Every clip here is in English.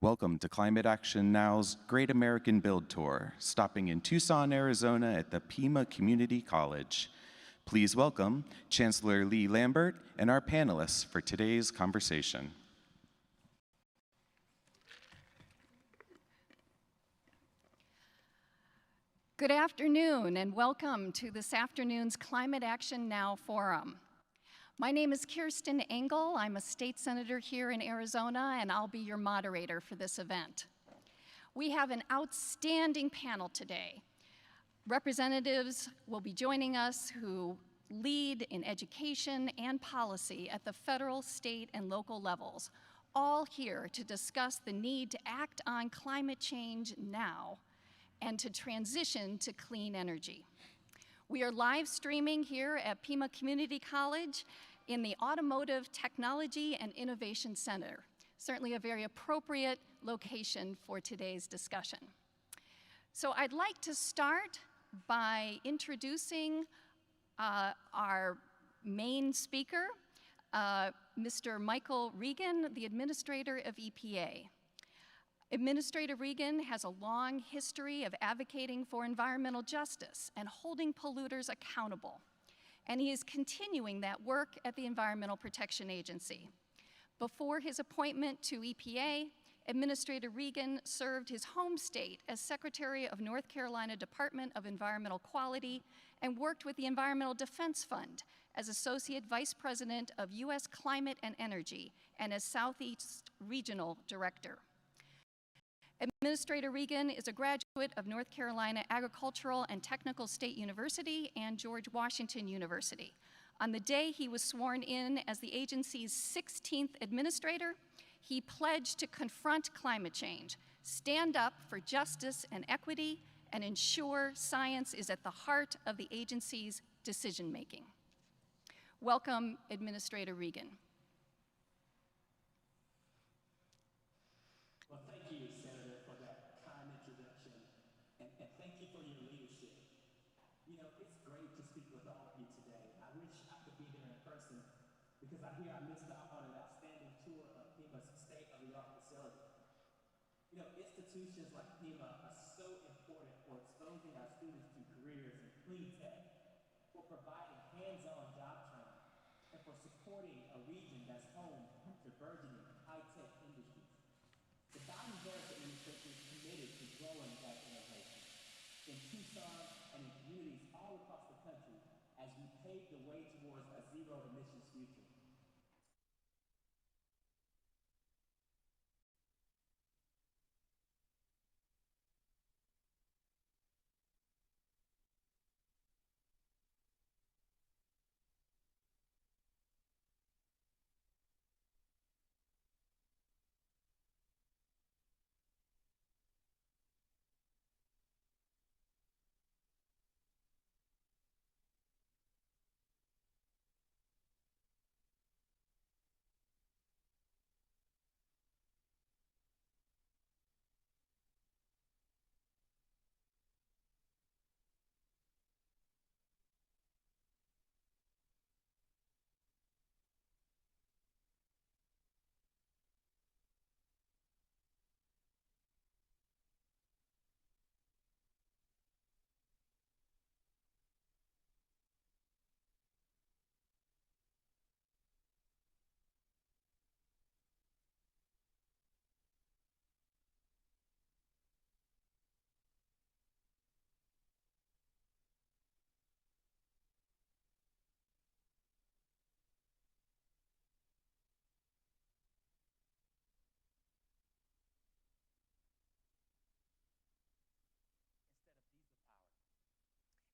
Welcome to Climate Action Now's Great American Build Tour, stopping in Tucson, Arizona at the Pima Community College. Please welcome Chancellor Lee Lambert and our panelists for today's conversation. Good afternoon and welcome to this afternoon's Climate Action Now Forum. My name is Kirsten Engel. I'm a state senator here in Arizona, and I'll be your moderator for this event. We have an outstanding panel today. Representatives will be joining us who lead in education and policy at the federal, state, and local levels, all here to discuss the need to act on climate change now and to transition to clean energy. We are live streaming here at Pima Community College in the Automotive Technology and Innovation Center. Certainly a very appropriate location for today's discussion. So I'd like to start by introducing our main speaker, Mr. Michael Regan, the Administrator of EPA. Administrator Regan has a long history of advocating for environmental justice and holding polluters accountable, and he is continuing that work at the Environmental Protection Agency. Before his appointment to EPA, Administrator Regan served his home state as Secretary of North Carolina Department of Environmental Quality and worked with the Environmental Defense Fund as Associate Vice President of U.S. Climate and Energy and as Southeast Regional Director. Administrator Regan is a graduate of North Carolina Agricultural and Technical State University and George Washington University. On the day he was sworn in as the agency's 16th administrator, he pledged to confront climate change, stand up for justice and equity, and ensure science is at the heart of the agency's decision-making. Welcome, Administrator Regan. Because I hear I missed out on an outstanding tour of Pima's state-of-the-art facility. You know, institutions like Pima are so important for exposing our students to careers in clean tech, for providing hands-on job training, and for supporting a region that's home to burgeoning high-tech industries. The Biden-Harris administration is committed to growing that innovation in Tucson and in communities all across the country as we pave the way towards a zero-emissions future.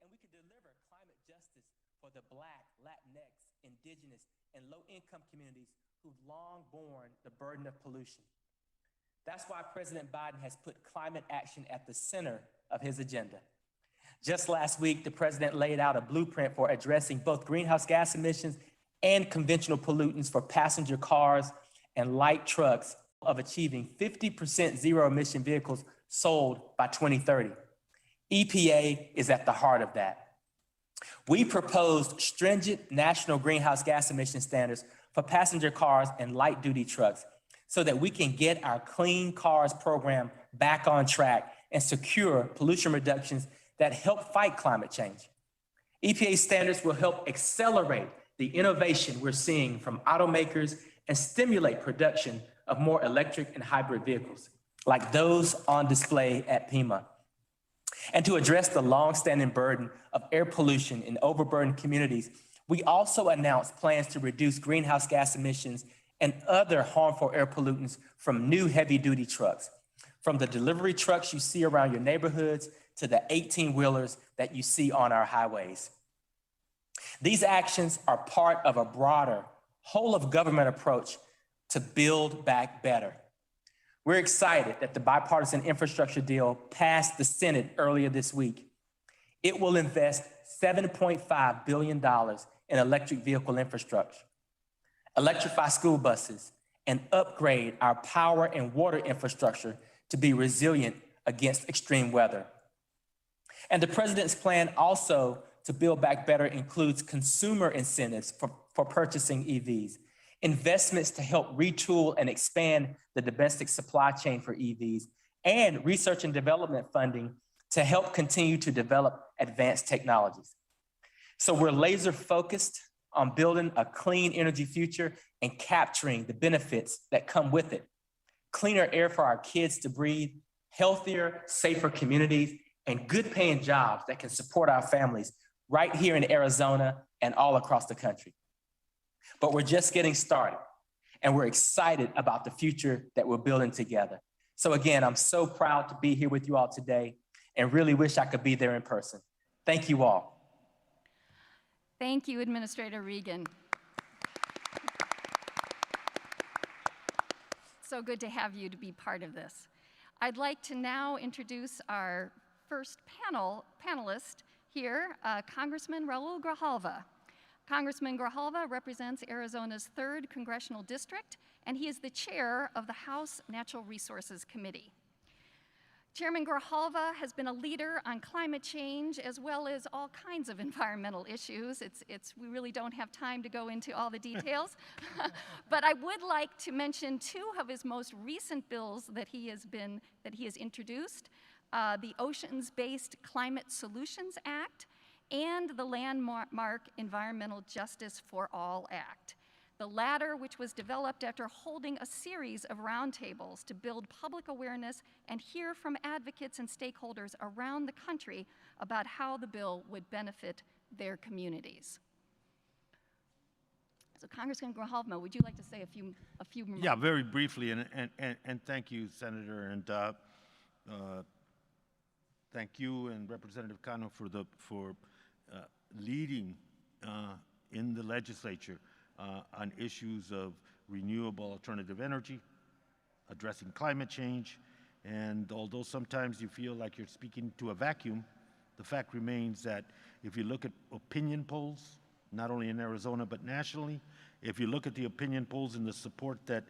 And we can deliver climate justice for the Black, Latinx, Indigenous, and low-income communities who've long borne the burden of pollution. That's why President Biden has put climate action at the center of his agenda. Just last week, the president laid out a blueprint for addressing both greenhouse gas emissions and conventional pollutants for passenger cars and light trucks of achieving 50% zero-emission vehicles sold by 2030. EPA is at the heart of that. We proposed stringent national greenhouse gas emission standards for passenger cars and light-duty trucks so that we can get our Clean Cars program back on track and secure pollution reductions that help fight climate change. EPA standards will help accelerate the innovation we're seeing from automakers and stimulate production of more electric and hybrid vehicles, like those on display at PIMA. And to address the longstanding burden of air pollution in overburdened communities, we also announced plans to reduce greenhouse gas emissions and other harmful air pollutants from new heavy-duty trucks, from the delivery trucks you see around your neighborhoods to the 18-wheelers that you see on our highways. These actions are part of a broader, whole-of-government approach to build back better. We're excited that the bipartisan infrastructure deal passed the Senate earlier this week. It will invest $7.5 billion in electric vehicle infrastructure, electrify school buses, and upgrade our power and water infrastructure to be resilient against extreme weather. And the president's plan also to build back better includes consumer incentives for purchasing EVs, investments to help retool and expand the domestic supply chain for EVs, and research and development funding to help continue to develop advanced technologies. So we're laser focused on building a clean energy future and capturing the benefits that come with it. Cleaner air for our kids to breathe, healthier, safer communities, and good paying jobs that can support our families right here in Arizona and all across the country. But we're just getting started, and we're excited about the future that we're building together. So again, I'm so proud to be here with you all today and really wish I could be there in person. Thank you all. Thank you, Administrator Regan. So good to have you to be part of this. I'd like to now introduce our first panelist here, Congressman Raul Grijalva. Congressman Grijalva represents Arizona's 3rd Congressional District, and he is the chair of the House Natural Resources Committee. Chairman Grijalva has been a leader on climate change as well as all kinds of environmental issues. We really don't have time to go into all the details, but I would like to mention 2 of his most recent bills that he has introduced, the Oceans-Based Climate Solutions Act and the Landmark Environmental Justice for All Act. The latter, which was developed after holding a series of roundtables to build public awareness and hear from advocates and stakeholders around the country about how the bill would benefit their communities. So Congressman Grijalva, would you like to say a few remarks? Yeah, very briefly, and thank you, Senator, and thank you and Representative Cano for leading in the legislature on issues of renewable alternative energy, addressing climate change, and although sometimes you feel like you're speaking to a vacuum, the fact remains that if you look at opinion polls, not only in Arizona but nationally, if you look at the opinion polls and the support that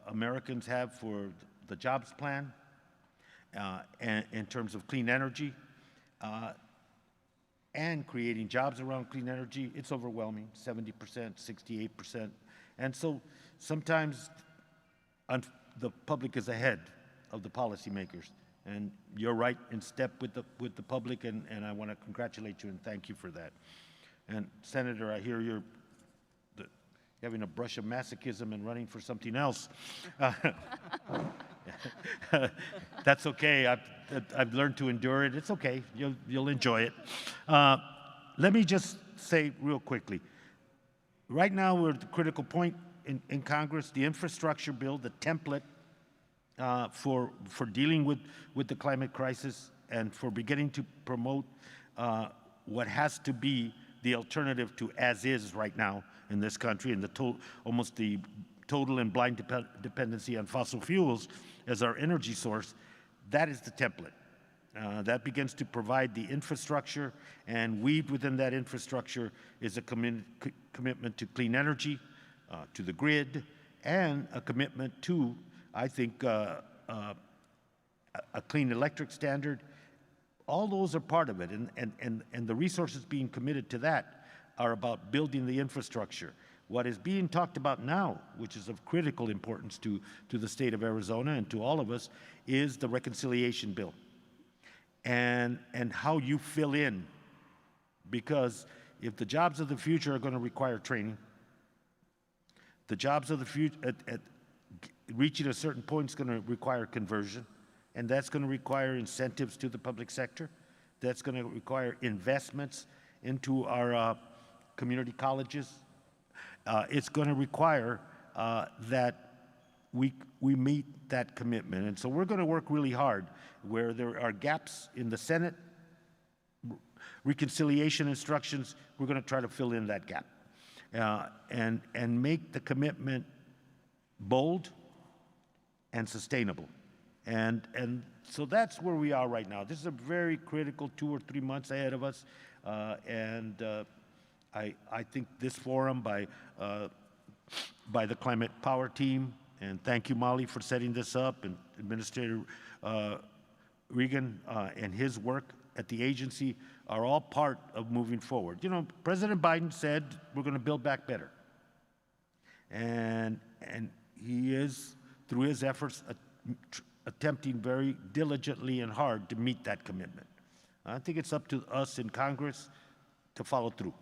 Americans have for the jobs plan, and in terms of clean energy, and creating jobs around clean energy, it's overwhelming, 70%, 68%. And so sometimes the public is ahead of the policymakers. And you're right in step with the public, and I want to congratulate you and thank you for that. And Senator, I hear you're having a brush of masochism and running for something else. That's okay. I've learned to endure it. It's okay. You'll enjoy it. Let me just say real quickly. Right now, we're at the critical point in Congress. The infrastructure bill, the template for dealing with the climate crisis and for beginning to promote what has to be the alternative to as is right now in this country, and almost the total and blind dependency on fossil fuels as our energy source. That is the template. That begins to provide the infrastructure, and weaved within that infrastructure is a commitment to clean energy, to the grid, and a commitment to, I think, a clean electric standard. All those are part of it, and the resources being committed to that are about building the infrastructure. What is being talked about now, which is of critical importance to the state of Arizona and to all of us, is the reconciliation bill and how you fill in. Because if the jobs of the future are going to require training, the jobs of the future, at reaching a certain point, is going to require conversion, and that's going to require incentives to the public sector. That's going to require investments into our community colleges. It's going to require that we meet that commitment. And so we're going to work really hard where there are gaps in the Senate reconciliation instructions. We're going to try to fill in that gap and make the commitment bold and sustainable. And so that's where we are right now. This is a very critical 2 or 3 months ahead of us. I think this forum by the Climate Power team, and thank you, Molly, for setting this up, and Administrator Regan and his work at the agency are all part of moving forward. You know, President Biden said we're going to build back better. And he is, through his efforts, attempting very diligently and hard to meet that commitment. I think it's up to us in Congress to follow through.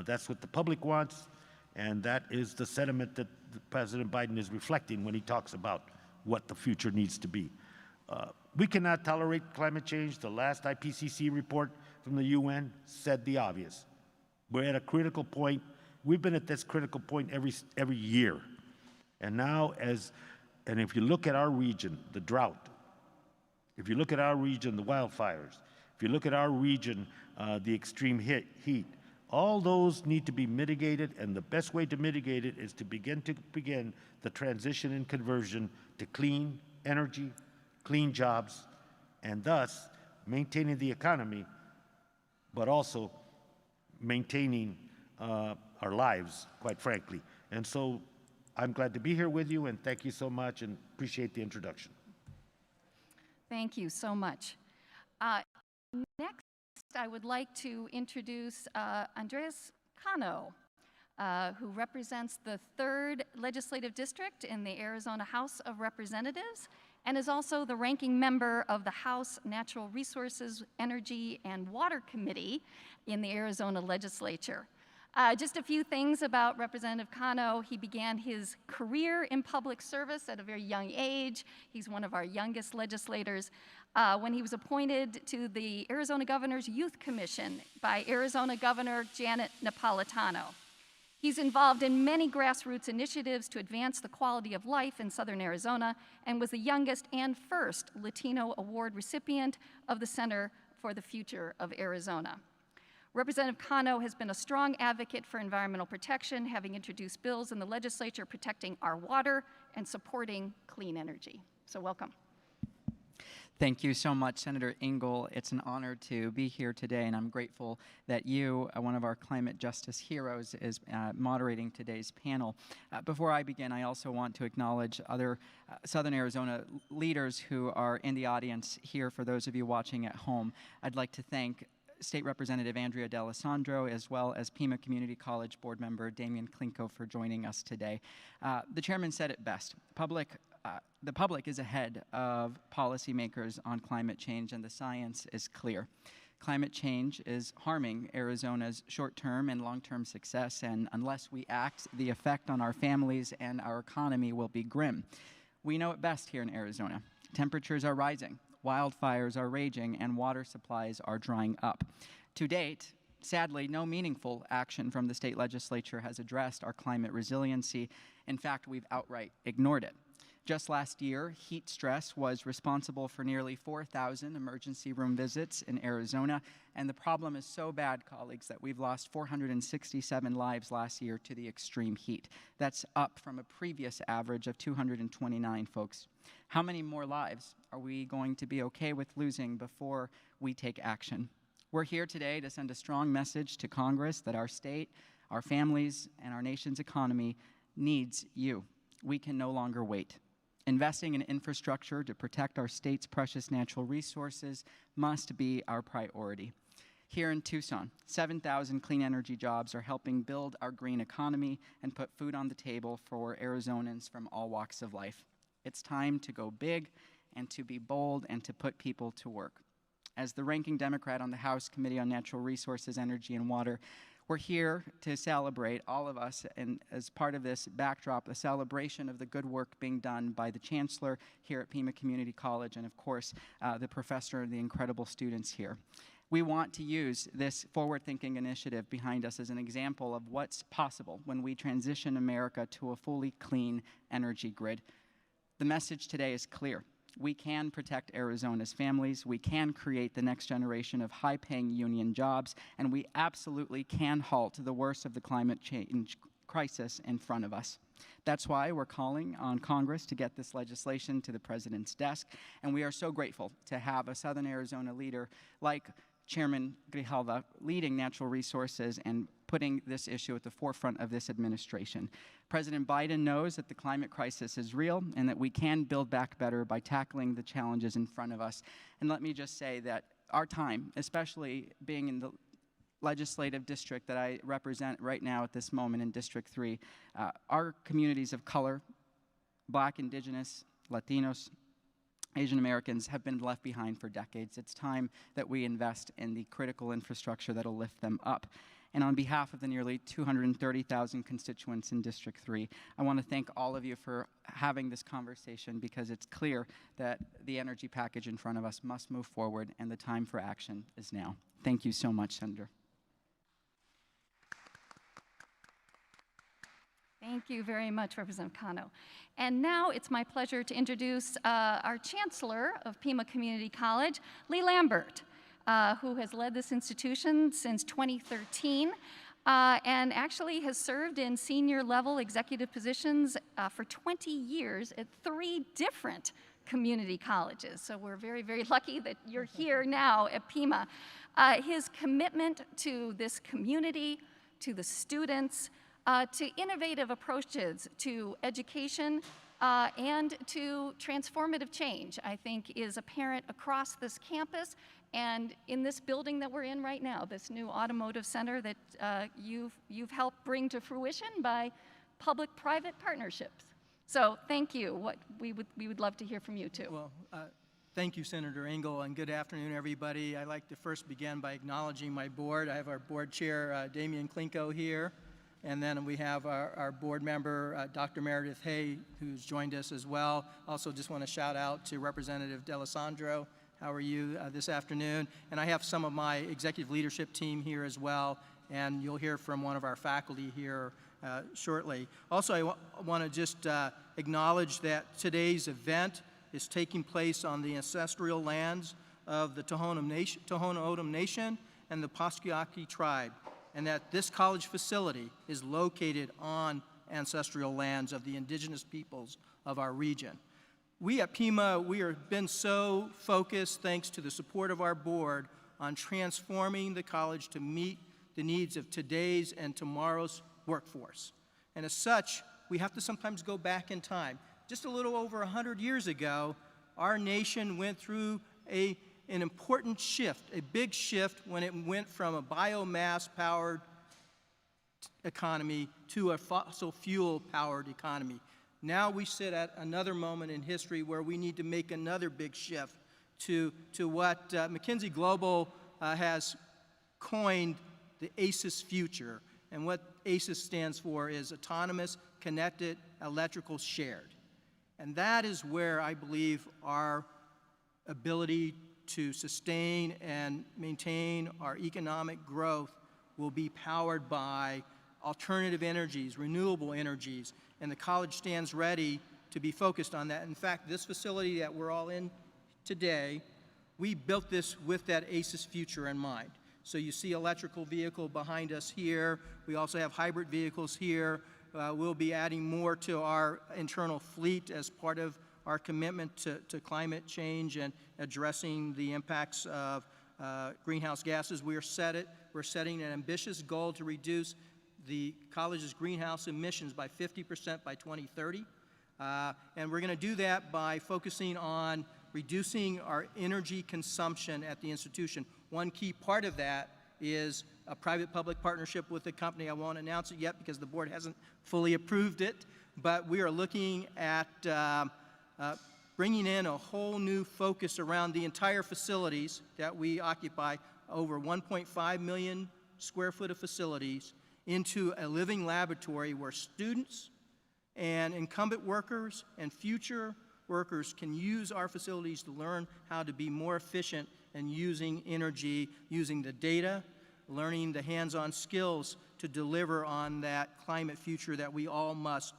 That's what the public wants, and that is the sentiment that President Biden is reflecting when he talks about what the future needs to be. We cannot tolerate climate change. The last IPCC report from the UN said the obvious. We're at a critical point. We've been at this critical point every year. And now, and if you look at our region, the drought, if you look at our region, the wildfires, if you look at our region, the extreme heat, all those need to be mitigated, and the best way to mitigate it is to begin the transition and conversion to clean energy, clean jobs, and thus maintaining the economy, but also maintaining our lives, quite frankly. And so I'm glad to be here with you, and thank you so much, and appreciate the introduction. Thank you so much. Next, I would like to introduce Andreas Cano, who represents the 3rd Legislative District in the Arizona House of Representatives and is also the ranking member of the House Natural Resources, Energy, and Water Committee in the Arizona Legislature. Just a few things about Representative Cano. He began his career in public service at a very young age. He's one of our youngest legislators. When he was appointed to the Arizona Governor's Youth Commission by Arizona Governor Janet Napolitano. He's involved in many grassroots initiatives to advance the quality of life in Southern Arizona and was the youngest and first Latino award recipient of the Center for the Future of Arizona. Representative Cano has been a strong advocate for environmental protection, having introduced bills in the legislature protecting our water and supporting clean energy. So welcome. Thank you so much, Senator Engel. It's an honor to be here today, and I'm grateful that you, one of our climate justice heroes, is moderating today's panel. Before I begin, I also want to acknowledge other Southern Arizona leaders who are in the audience here. For those of you watching at home, I'd like to thank State Representative Andrea D'Alessandro, as well as Pima Community College Board Member Damian Klinko for joining us today. The chairman said it best. The public is ahead of policymakers on climate change, and the science is clear. Climate change is harming Arizona's short-term and long-term success, and unless we act, the effect on our families and our economy will be grim. We know it best here in Arizona. Temperatures are rising, wildfires are raging, and water supplies are drying up. To date, sadly, no meaningful action from the state legislature has addressed our climate resiliency. In fact, we've outright ignored it. Just last year, heat stress was responsible for nearly 4,000 emergency room visits in Arizona, and the problem is so bad, colleagues, that we've lost 467 lives last year to the extreme heat. That's up from a previous average of 229 folks. How many more lives are we going to be okay with losing before we take action? We're here today to send a strong message to Congress that our state, our families, and our nation's economy needs you. We can no longer wait. Investing in infrastructure to protect our state's precious natural resources must be our priority. Here in Tucson, 7,000 clean energy jobs are helping build our green economy and put food on the table for Arizonans from all walks of life. It's time to go big and to be bold and to put people to work. As the ranking Democrat on the House Committee on Natural Resources, Energy, and Water, we're here to celebrate, all of us, and as part of this backdrop, a celebration of the good work being done by the Chancellor here at Pima Community College and, of course, the professor and the incredible students here. We want to use this forward-thinking initiative behind us as an example of what's possible when we transition America to a fully clean energy grid. The message today is clear. We can protect Arizona's families, we can create the next generation of high-paying union jobs, and we absolutely can halt the worst of the climate change crisis in front of us. That's why we're calling on Congress to get this legislation to the President's desk, and we are so grateful to have a Southern Arizona leader like Chairman Grijalva leading natural resources and putting this issue at the forefront of this administration. President Biden knows that the climate crisis is real and that we can build back better by tackling the challenges in front of us. And let me just say that our time, especially being in the legislative district that I represent right now at this moment in District 3, our communities of color, Black, Indigenous, Latinos, Asian Americans have been left behind for decades. It's time that we invest in the critical infrastructure that'll lift them up. And on behalf of the nearly 230,000 constituents in District 3, I want to thank all of you for having this conversation because it's clear that the energy package in front of us must move forward and the time for action is now. Thank you so much, Senator. Thank you very much, Representative Cano. And now it's my pleasure to introduce our Chancellor of Pima Community College, Lee Lambert, who has led this institution since 2013 and actually has served in senior level executive positions for 20 years at 3 different community colleges. So we're very, very lucky that you're here now at Pima. His commitment to this community, to the students, to innovative approaches to education and to transformative change, I think, is apparent across this campus and in this building that we're in right now, this new automotive center that you've helped bring to fruition by public-private partnerships. So thank you. We would love to hear from you too. Well, thank you, Senator Engel, and good afternoon, everybody. I'd like to first begin by acknowledging my board. I have our board chair, Damian Klinko, here. And then we have our board member, Dr. Meredith Hay, who's joined us as well. Also just want to shout out to Representative D'Alessandro. How are you this afternoon? And I have some of my executive leadership team here as well, and you'll hear from one of our faculty here shortly. Also, I want to just acknowledge that today's event is taking place on the ancestral lands of the Tohono O'odham Nation and the Pasquiyaki tribe, and that this college facility is located on ancestral lands of the indigenous peoples of our region. We at Pima, we have been so focused, thanks to the support of our board, on transforming the college to meet the needs of today's and tomorrow's workforce. And as such, we have to sometimes go back in time. Just a little over 100 years ago, our nation went through an important shift, a big shift when it went from a biomass-powered economy to a fossil fuel-powered economy. Now we sit at another moment in history where we need to make another big shift to what McKinsey Global has coined the ACES future. And what ACES stands for is Autonomous, Connected, Electrical, Shared. And that is where I believe our ability to sustain and maintain our economic growth will be powered by alternative energies, renewable energies, and the college stands ready to be focused on that. In fact, this facility that we're all in today, we built this with that ACES future in mind. So you see electrical vehicle behind us here. We also have hybrid vehicles here. We'll be adding more to our internal fleet as part of our commitment to climate change and addressing the impacts of greenhouse gases. We're setting an ambitious goal to reduce the college's greenhouse emissions by 50% by 2030. And we're going to do that by focusing on reducing our energy consumption at the institution. One key part of that is a private-public partnership with a company. I won't announce it yet because the board hasn't fully approved it, but we are looking at bringing in a whole new focus around the entire facilities that we occupy, over 1.5 million square foot of facilities, into a living laboratory where students and incumbent workers and future workers can use our facilities to learn how to be more efficient in using energy, using the data, learning the hands-on skills to deliver on that climate future that we all must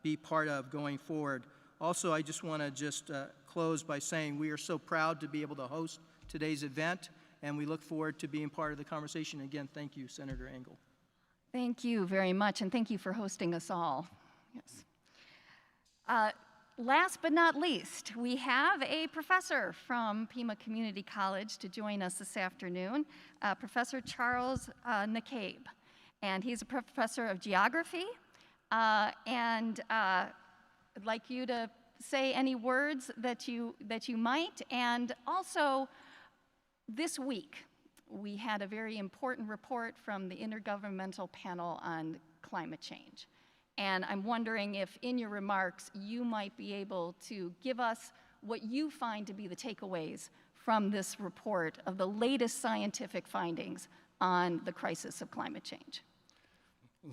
be part of going forward. Also, I just want to close by saying we are so proud to be able to host today's event, and we look forward to being part of the conversation. Again, thank you, Senator Engel. Thank you very much, and thank you for hosting us all. Yes. Last but not least, we have a professor from Pima Community College to join us this afternoon, Professor Charles McCabe. And he's a professor of geography, and I'd like you to say any words that you might. And also, this week, we had a very important report from the Intergovernmental Panel on Climate Change. And I'm wondering if in your remarks, you might be able to give us what you find to be the takeaways from this report of the latest scientific findings on the crisis of climate change.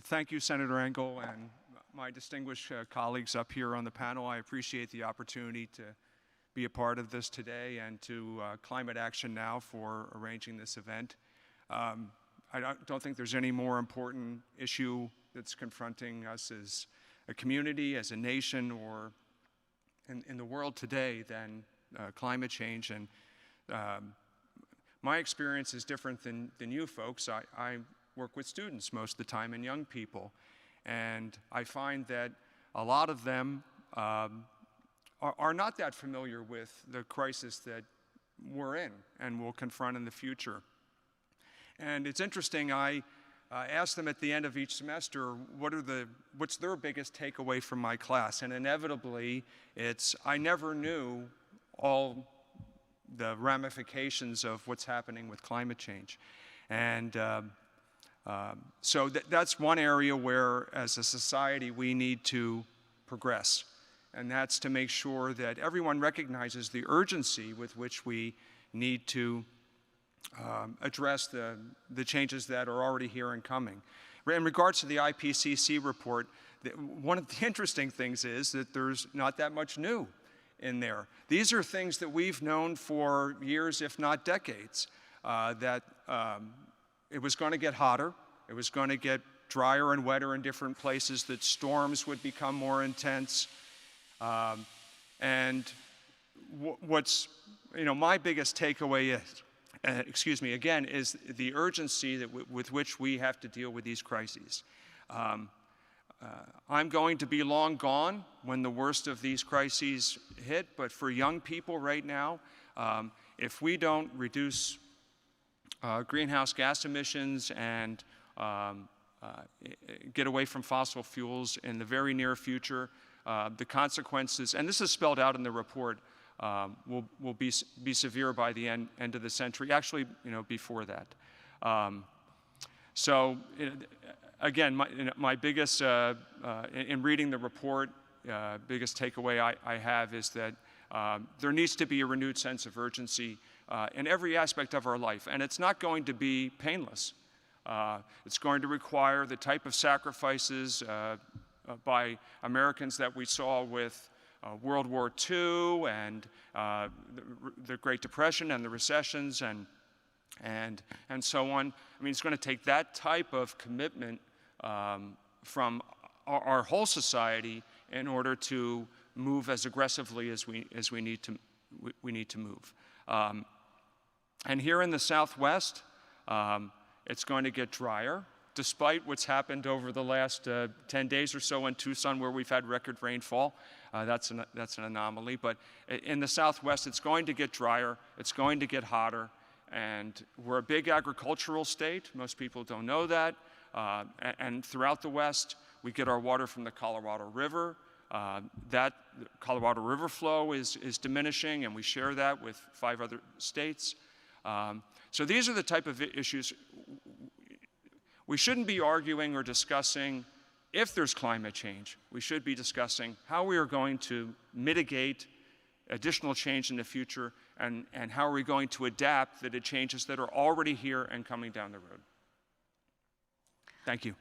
Thank you, Senator Engel, and my distinguished colleagues up here on the panel. I appreciate the opportunity to be a part of this today, and to Climate Action Now for arranging this event. I don't think there's any more important issue that's confronting us as a community, as a nation, or in the world today than climate change. And my experience is different than you folks. I work with students most of the time and young people, and I find that a lot of them are not that familiar with the crisis that we're in and will confront in the future. And it's interesting, I ask them at the end of each semester, what's their biggest takeaway from my class? And inevitably, it's, I never knew all the ramifications of what's happening with climate change. And so that's one area where, as a society, we need to progress. And that's to make sure that everyone recognizes the urgency with which we need to address the changes that are already here and coming. In regards to the IPCC report, one of the interesting things is that there's not that much new in there. These are things that we've known for years, if not decades, that it was going to get hotter, it was going to get drier and wetter in different places, that storms would become more intense. And what's, my biggest takeaway is, again, is the urgency with which we have to deal with these crises. I'm going to be long gone when the worst of these crises hit, but for young people right now, if we don't reduce greenhouse gas emissions and get away from fossil fuels in the very near future, the consequences, and this is spelled out in the report, will be severe by the end of the century, actually, before that. So, again, my biggest, in reading the report, biggest takeaway I have is that there needs to be a renewed sense of urgency in every aspect of our life, and it's not going to be painless. It's going to require the type of sacrifices by Americans that we saw with World War II and the Great Depression and the recessions and so on. I mean, it's going to take that type of commitment from our whole society in order to move as aggressively as we need to move. And here in the Southwest, it's going to get drier, despite what's happened over the last 10 days or so in Tucson, where we've had record rainfall. That's an anomaly. But in the Southwest, it's going to get drier, it's going to get hotter, and we're a big agricultural state. Most people don't know that. And throughout the West, we get our water from the Colorado River. That Colorado River flow is diminishing, and we share that with 5 other states. So these are the type of issues we shouldn't be arguing or discussing if there's climate change. We should be discussing how we are going to mitigate additional change in the future and how are we going to adapt to the changes that are already here and coming down the road. Thank you.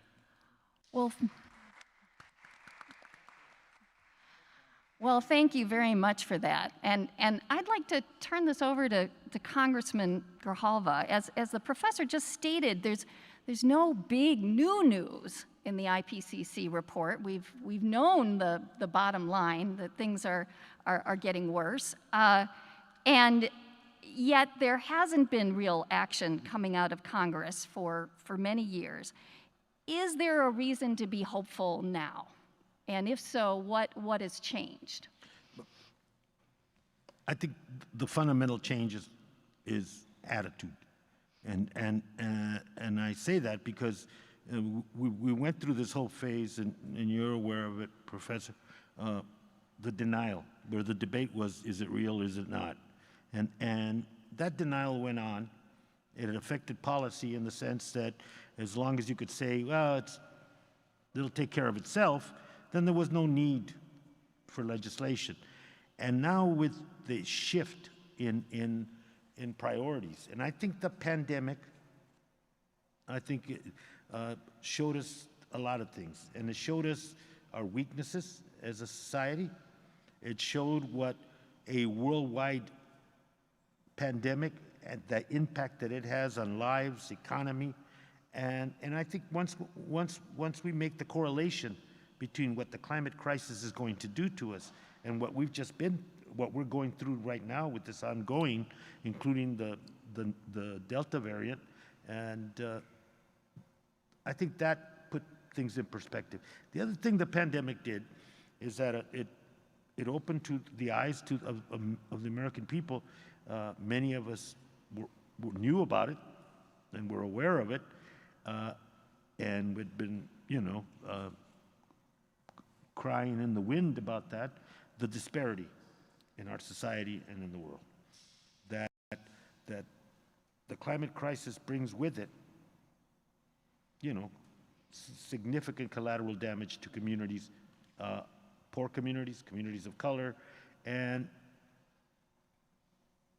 Well, thank you very much for that. And I'd like to turn this over to Congressman Grijalva. As the professor just stated, there's no big new news in the IPCC report. We've known the bottom line, that things are getting worse. And yet there hasn't been real action coming out of Congress for many years. Is there a reason to be hopeful now? And if so, what has changed? I think the fundamental change is attitude. And I say that because we went through this whole phase, and you're aware of it, Professor, the denial, where the debate was, is it real, is it not? And that denial went on. It affected policy in the sense that as long as you could say, well, it'll take care of itself, then there was no need for legislation. And now with the shift in priorities, and I think the pandemic, showed us a lot of things. And it showed us our weaknesses as a society. It showed what a worldwide pandemic and the impact that it has on lives, economy, and I think once we make the correlation between what the climate crisis is going to do to us and what we're going through right now with this ongoing, including the Delta variant, and I think that put things in perspective. The other thing the pandemic did is that it opened to the eyes of the American people. Many of us knew about it and were aware of it, and we'd been, crying in the wind about that, the disparity in our society and in the world. That the climate crisis brings with it, significant collateral damage to communities, poor communities, communities of color, and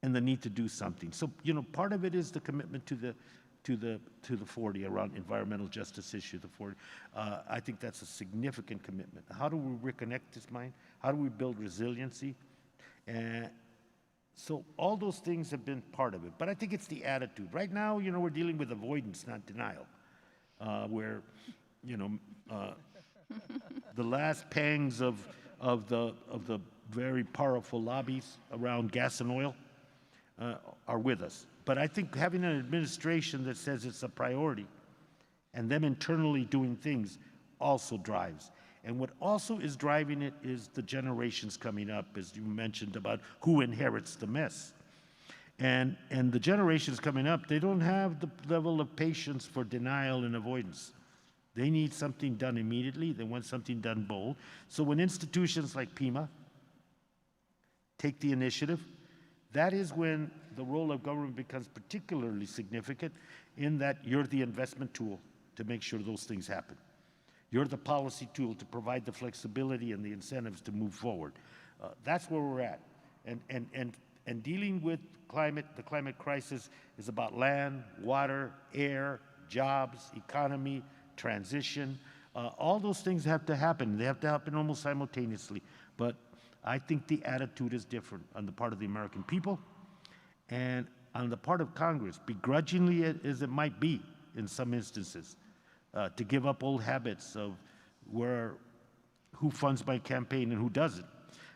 the need to do something. So, part of it is the commitment to the 40 around environmental justice issue, the 40. I think that's a significant commitment. How do we reconnect this mind? How do we build resiliency? And so all those things have been part of it. But I think it's the attitude. Right now, we're dealing with avoidance, not denial, where, the last pangs of the very powerful lobbies around gas and oil are with us. But I think having an administration that says it's a priority and them internally doing things also drives. And what also is driving it is the generations coming up, as you mentioned, about who inherits the mess. And the generations coming up, they don't have the level of patience for denial and avoidance. They need something done immediately. They want something done bold. So when institutions like PIMA take the initiative, that is when the role of government becomes particularly significant, in that you're the investment tool to make sure those things happen. You're the policy tool to provide the flexibility and the incentives to move forward. That's where we're at. And dealing with the climate crisis is about land, water, air, jobs, economy, transition. All those things have to happen. They have to happen almost simultaneously. But I think the attitude is different on the part of the American people and on the part of Congress, begrudgingly as it might be in some instances, to give up old habits of who funds my campaign and who doesn't.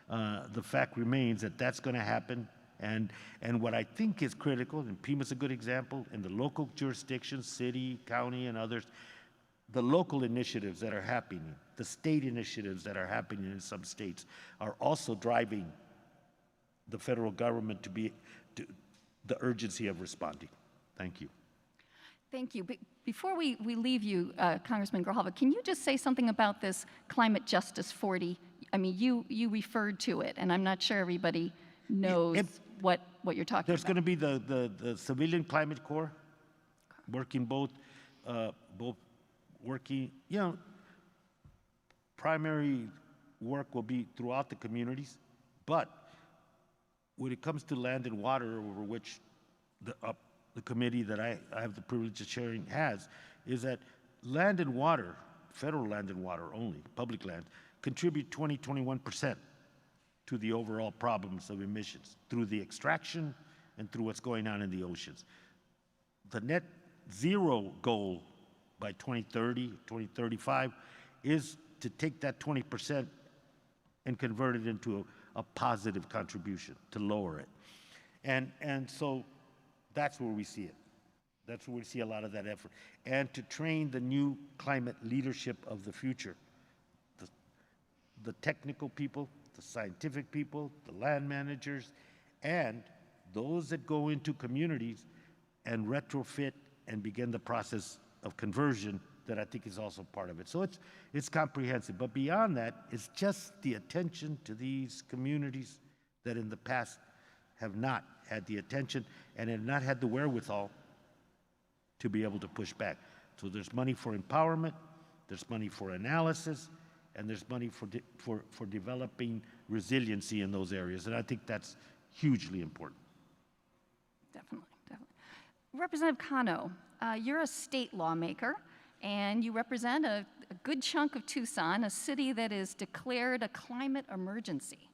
The fact remains that that's going to happen. And what I think is critical, and PIMA's a good example, in the local jurisdictions, city, county, and others, the local initiatives that are happening, the state initiatives that are happening in some states are also driving the federal government to the urgency of responding. Thank you. Thank you. Before we leave you, Congressman Grijalva, can you just say something about this Climate Justice 40? I mean, you referred to it, and I'm not sure everybody knows what you're talking There's about. going to be the Civilian Climate Corps working both working, primary work will be throughout the communities, but when it comes to land and water, over which the committee that I have the privilege of chairing is that land and water, federal land and water only, public land, contribute 21% to the overall problems of emissions through the extraction and through what's going on in the oceans. The net zero goal by 2030, 2035 is to take that 20% and convert it into a positive contribution, to lower it. And so that's where we see it. That's where we see a lot of that effort. And to train the new climate leadership of the future, the technical people, the scientific people, the land managers, and those that go into communities and retrofit and begin the process of conversion that I think is also part of it. So it's comprehensive. But beyond that, it's just the attention to these communities that in the past have not had the attention and have not had the wherewithal to be able to push back. So there's money for empowerment, there's money for analysis, and there's money for developing resiliency in those areas. And I think that's hugely important. Definitely. Representative Cano, you're a state lawmaker, and you represent a good chunk of Tucson, a city that is declared a climate emergency.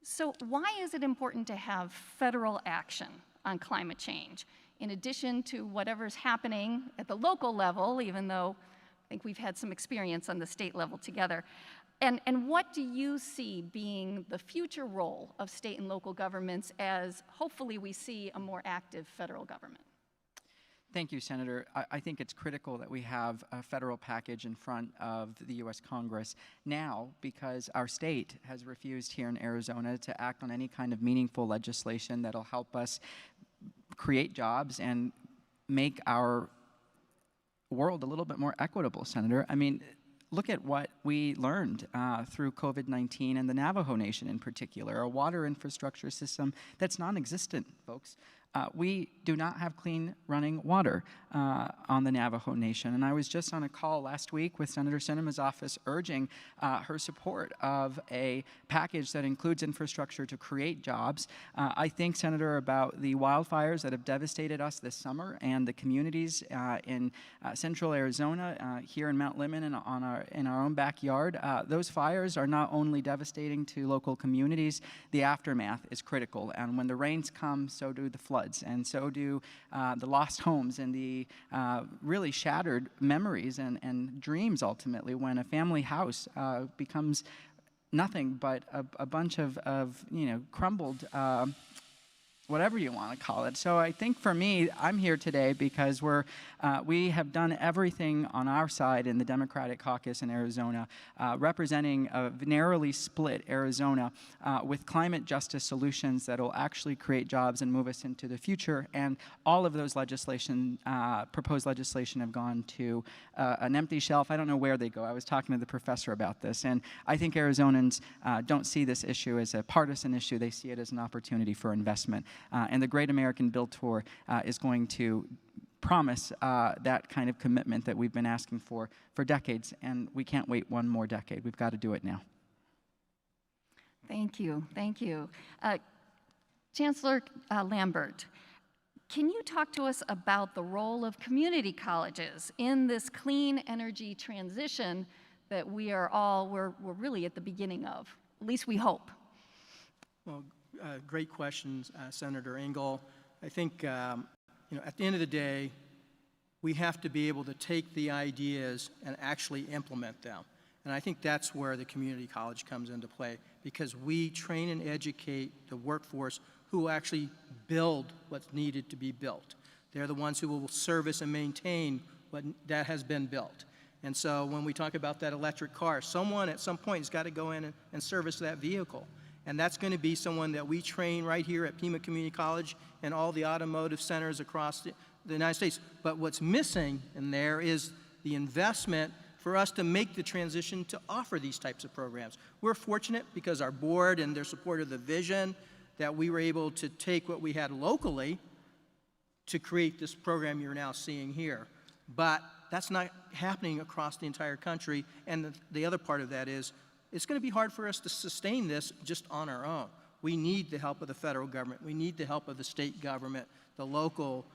So why is it important to have federal action on climate change, in addition to whatever's happening at the local level, even though I think we've had some experience on the state level together? And what do you see being the future role of state and local governments as hopefully we see a more active federal government? Thank you, Senator. I think it's critical that we have a federal package in front of the U.S. Congress now, because our state has refused here in Arizona to act on any kind of meaningful legislation that'll help us create jobs and make our world a little bit more equitable, Senator. I mean, look at what we learned through COVID-19 and the Navajo Nation in particular, a water infrastructure system that's non-existent, folks. We do not have clean running water on the Navajo Nation. And I was just on a call last week with Senator Sinema's office urging her support of a package that includes infrastructure to create jobs. I think, Senator, about the wildfires that have devastated us this summer and the communities in central Arizona, here in Mount Lemmon and in our own backyard. Those fires are not only devastating to local communities, the aftermath is critical. And when the rains come, so do the floods. And so do the lost homes and the really shattered memories and dreams, ultimately, when a family house becomes nothing but a bunch of crumbled, whatever you want to call it. So I think for me, I'm here today because we have done everything on our side in the Democratic caucus in Arizona, representing a narrowly split Arizona with climate justice solutions that will actually create jobs and move us into the future. And all of those proposed legislation have gone to an empty shelf. I don't know where they go. I was talking to the professor about this. And I think Arizonans don't see this issue as a partisan issue. They see it as an opportunity for investment. And the Great American Build Tour is going to promise that kind of commitment that we've been asking for decades, and we can't wait one more decade. We've got to do it now. Thank you. Chancellor Lambert, can you talk to us about the role of community colleges in this clean energy transition that we're really at the beginning of? At least we hope. Well, great questions, Senator Engel. I think, at the end of the day, we have to be able to take the ideas and actually implement them. And I think that's where the community college comes into play, because we train and educate the workforce who will actually build what's needed to be built. They're the ones who will service and maintain what that has been built. And so when we talk about that electric car, someone at some point has got to go in and service that vehicle. And that's going to be someone that we train right here at Pima Community College and all the automotive centers across the United States. But what's missing in there is the investment for us to make the transition to offer these types of programs. We're fortunate because our board and their support of the vision, that we were able to take what we had locally to create this program you're now seeing here. But that's not happening across the entire country, and the other part of that is it's going to be hard for us to sustain this just on our own. We need the help of the federal government. We need the help of the state government, the local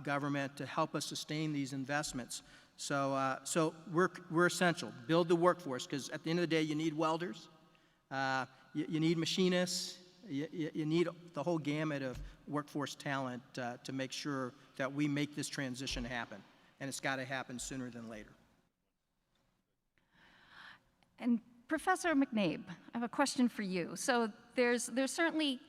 government to help us sustain these investments. So we're essential. Build the workforce, because at the end of the day, you need welders, you need machinists, you need the whole gamut of workforce talent to make sure that we make this transition happen. And it's got to happen sooner than later. And Professor McNabe, I have a question for you. So there's certainly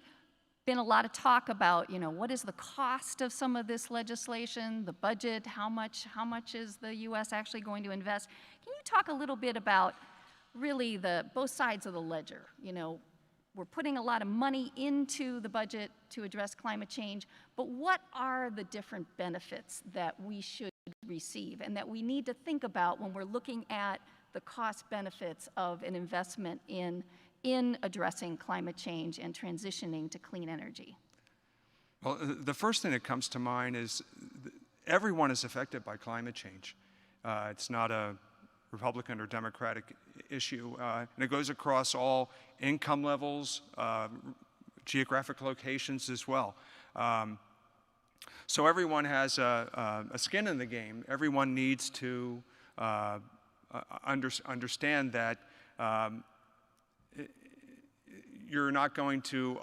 been a lot of talk about, what is the cost of some of this legislation, the budget, how much is the U.S. actually going to invest? Can you talk a little bit about really both sides of the ledger? We're putting a lot of money into the budget to address climate change, but what are the different benefits that we should receive and that we need to think about when we're looking at the cost benefits of an investment in addressing climate change and transitioning to clean energy? Well, the first thing that comes to mind is everyone is affected by climate change. It's not a Republican or Democratic issue, and it goes across all income levels, geographic locations as well. So everyone has a skin in the game. Everyone needs to understand that you're not going to,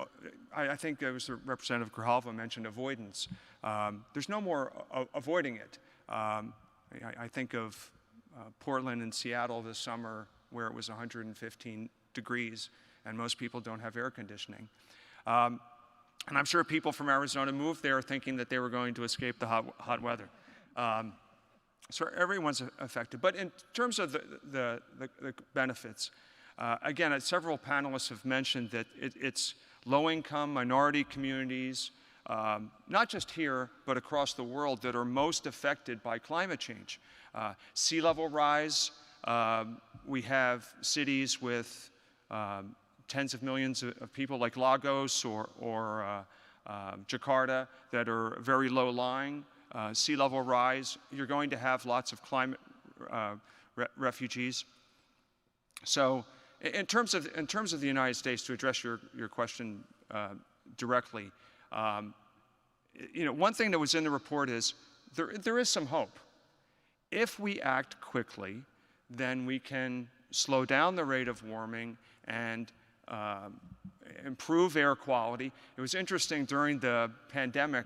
I think it was Representative Grijalva mentioned avoidance. There's no more avoiding it. I think of Portland and Seattle this summer where it was 115 degrees and most people don't have air conditioning. And I'm sure people from Arizona moved there thinking that they were going to escape the hot weather. So everyone's affected. But in terms of the benefits, again, several panelists have mentioned that it's low-income minority communities, not just here, but across the world, that are most affected by climate change. Sea level rise, we have cities with tens of millions of people like Lagos or Jakarta that are very low-lying. Sea level rise, you're going to have lots of climate refugees. So in terms of the United States, to address your question directly, one thing that was in the report is there is some hope. If we act quickly, then we can slow down the rate of warming and improve air quality. It was interesting during the pandemic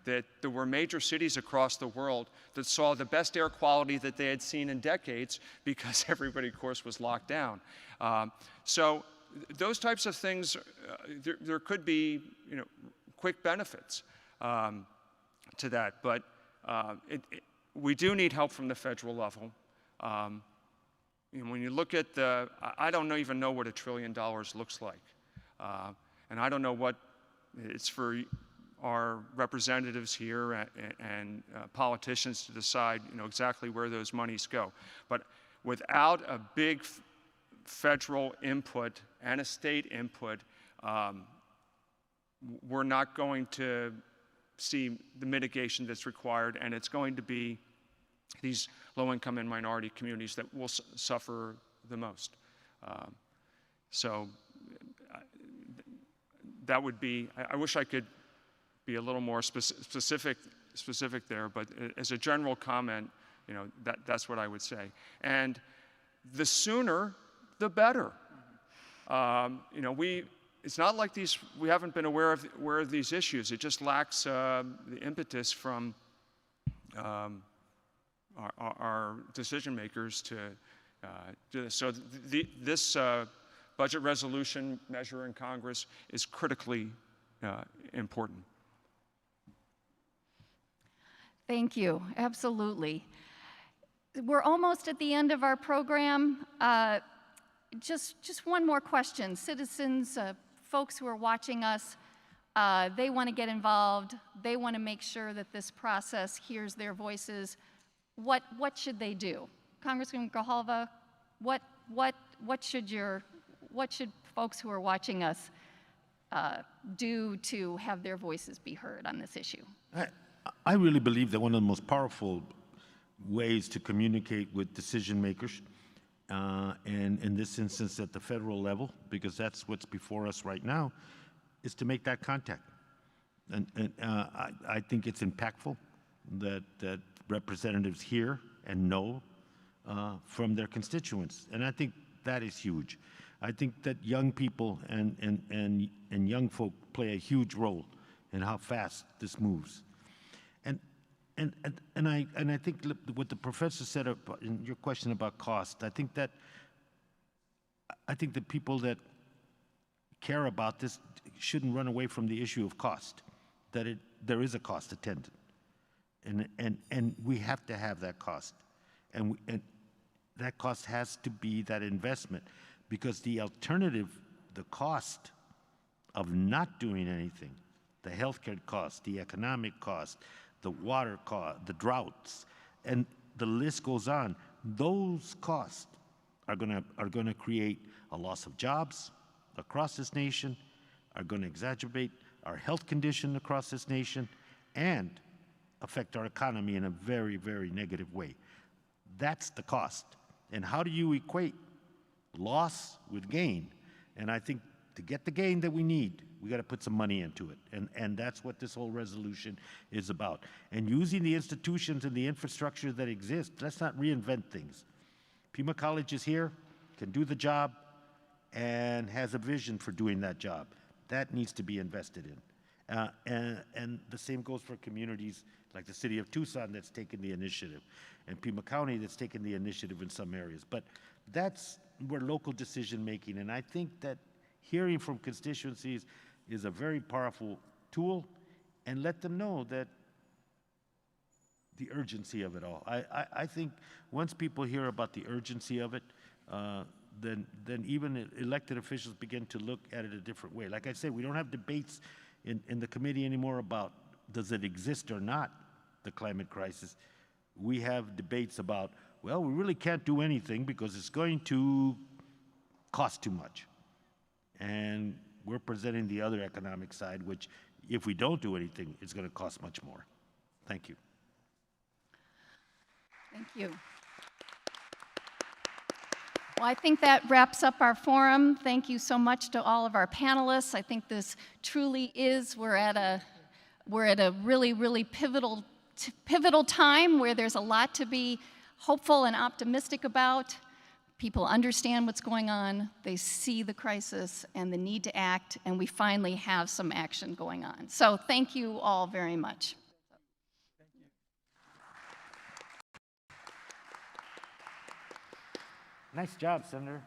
that there were major cities across the world that saw the best air quality that they had seen in decades because everybody, of course, was locked down. So those types of things, there could be quick benefits to that, but we do need help from the federal level. When you look at I don't even know what $1 trillion looks like. And I don't know what it's for our representatives here and politicians to decide exactly where those monies go. But without a big federal input and a state input, we're not going to see the mitigation that's required, and it's going to be these low-income and minority communities that will suffer the most. So that would be, I wish I could be a little more specific there, but as a general comment, that's what I would say. And the sooner, the better. It's not like we haven't been aware of these issues. It just lacks the impetus from our decision makers to do this. So this budget resolution measure in Congress is critically important. Thank you. Absolutely. We're almost at the end of our program. Just one more question. Citizens, folks who are watching us, they want to get involved. They want to make sure that this process hears their voices. What should they do? Congressman Grijalva, what should folks who are watching us do to have their voices be heard on this issue? I really believe that one of the most powerful ways to communicate with decision makers, and in this instance at the federal level, because that's what's before us right now, is to make that contact. And I think it's impactful that representatives hear and know from their constituents, and I think that is huge. I think that young people and young folk play a huge role in how fast this moves. And I think what the professor said in your question about cost, I think that people that care about this shouldn't run away from the issue of cost, that there is a cost attendant. And we have to have that cost. And that cost has to be that investment, because the alternative, the cost of not doing anything, the healthcare cost, the economic cost, the water cost, the droughts, and the list goes on. Those costs are gonna create a loss of jobs across this nation, are gonna exacerbate our health condition across this nation, and affect our economy in a very, very negative way. That's the cost. And how do you equate loss with gain? And I think to get the gain that we need, we got to put some money into it. And that's what this whole resolution is about. And using the institutions and the infrastructure that exist, let's not reinvent things. Pima College is here, can do the job, and has a vision for doing that job. That needs to be invested in. And the same goes for communities like the city of Tucson that's taken the initiative, and Pima County that's taken the initiative in some areas. But that's where local decision making, and I think that hearing from constituencies is a very powerful tool, and let them know that the urgency of it all. I think once people hear about the urgency of it, then even elected officials begin to look at it a different way. Like I said, we don't have debates in the committee anymore about does it exist or not, the climate crisis. We have debates about, well, we really can't do anything because it's going to cost too much. And we're presenting the other economic side, which if we don't do anything, it's going to cost much more. Thank you. Thank you. Well, I think that wraps up our forum. Thank you so much to all of our panelists. I think this truly is, we're at a really, really pivotal time where there's a lot to be hopeful and optimistic about. People understand what's going on, they see the crisis and the need to act, and we finally have some action going on. So thank you all very much. Nice job, Senator.